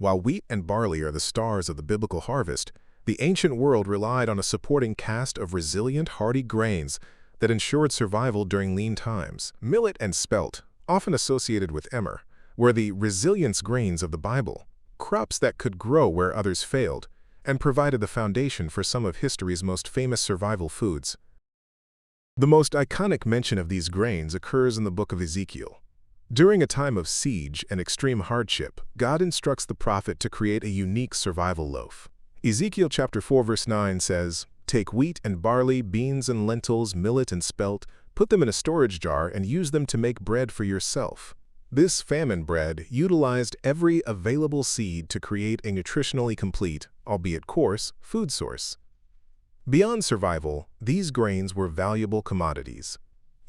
While wheat and barley are the stars of the biblical harvest, the ancient world relied on a supporting cast of resilient, hardy grains that ensured survival during lean times. Millet and spelt, often associated with Emmer, were the resilience grains of the Bible, crops that could grow where others failed, and provided the foundation for some of history's most famous survival foods. The most iconic mention of these grains occurs in the book of Ezekiel. During a time of siege and extreme hardship, God instructs the prophet to create a unique survival loaf. Ezekiel chapter 4 verse 9 says, "Take wheat and barley, beans and lentils, millet and spelt, put them in a storage jar and use them to make bread for yourself." This famine bread utilized every available seed to create a nutritionally complete, albeit coarse, food source. Beyond survival, these grains were valuable commodities.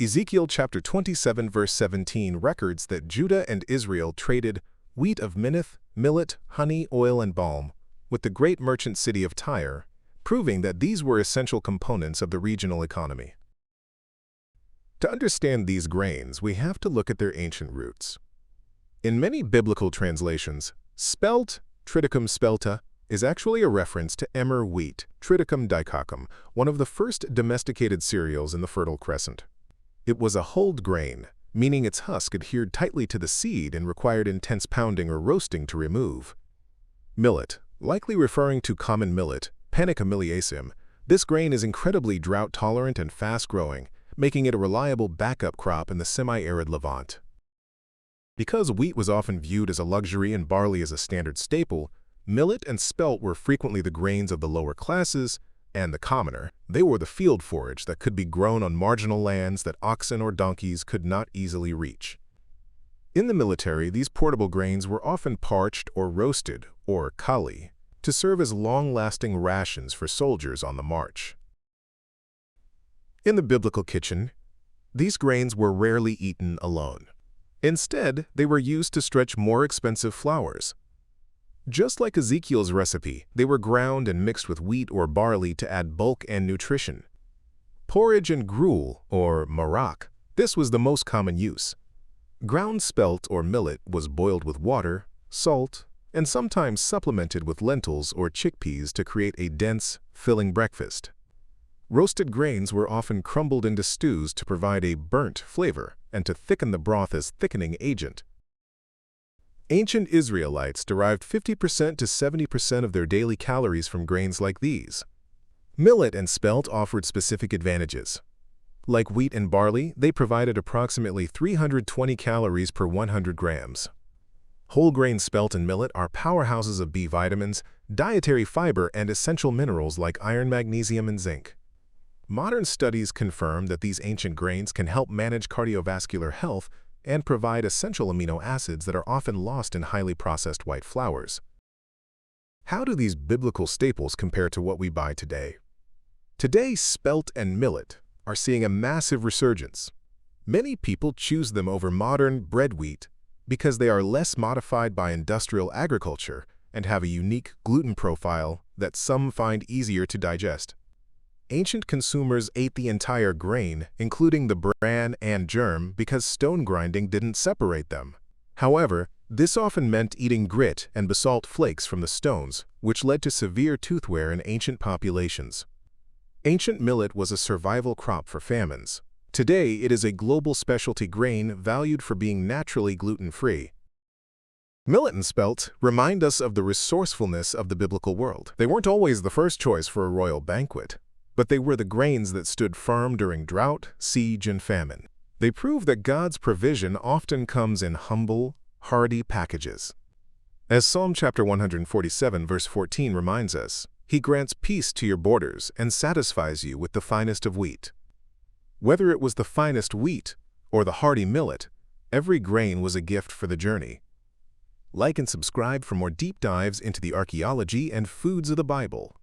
Ezekiel chapter 27 verse 17 records that Judah and Israel traded wheat of Minnith, millet, honey, oil, and balm with the great merchant city of Tyre, proving that these were essential components of the regional economy. To understand these grains, we have to look at their ancient roots. In many biblical translations, spelt, triticum spelta, is actually a reference to Emmer wheat, triticum dicoccum, one of the first domesticated cereals in the Fertile Crescent. It was a hulled grain, meaning its husk adhered tightly to the seed and required intense pounding or roasting to remove. Millet, likely referring to common millet, Panica miliacum, this grain is incredibly drought-tolerant and fast-growing, making it a reliable backup crop in the semi-arid Levant. Because wheat was often viewed as a luxury and barley as a standard staple, millet and spelt were frequently the grains of the lower classes and the commoner. They were the field forage that could be grown on marginal lands that oxen or donkeys could not easily reach. In the military, these portable grains were often parched or roasted, or kali, to serve as long-lasting rations for soldiers on the march. In the biblical kitchen, these grains were rarely eaten alone. Instead, they were used to stretch more expensive flours. Just like Ezekiel's recipe, they were ground and mixed with wheat or barley to add bulk and nutrition. Porridge and gruel, or marak, this was the most common use. Ground spelt or millet was boiled with water, salt, and sometimes supplemented with lentils or chickpeas to create a dense, filling breakfast. Roasted grains were often crumbled into stews to provide a burnt flavor and to thicken the broth as thickening agent. Ancient Israelites derived 50% to 70% of their daily calories from grains like these. Millet and spelt offered specific advantages. Like wheat and barley, they provided approximately 320 calories per 100 grams. Whole grain spelt and millet are powerhouses of B vitamins, dietary fiber, and essential minerals like iron, magnesium, and zinc. Modern studies confirm that these ancient grains can help manage cardiovascular health and provide essential amino acids that are often lost in highly processed white flours. How do these biblical staples compare to what we buy today? Today, spelt and millet are seeing a massive resurgence. Many people choose them over modern bread wheat because they are less modified by industrial agriculture and have a unique gluten profile that some find easier to digest. Ancient consumers ate the entire grain, including the bran and germ, because stone grinding didn't separate them. However, this often meant eating grit and basalt flakes from the stones, which led to severe tooth wear in ancient populations. Ancient millet was a survival crop for famines. Today, it is a global specialty grain valued for being naturally gluten-free. Millet and spelt remind us of the resourcefulness of the biblical world. They weren't always the first choice for a royal banquet, but they were the grains that stood firm during drought, siege, and famine. They prove that God's provision often comes in humble, hardy packages. As Psalm chapter 147 verse 14 reminds us, He grants peace to your borders and satisfies you with the finest of wheat. Whether it was the finest wheat or the hardy millet, every grain was a gift for the journey. Like and subscribe for more deep dives into the archaeology and foods of the Bible.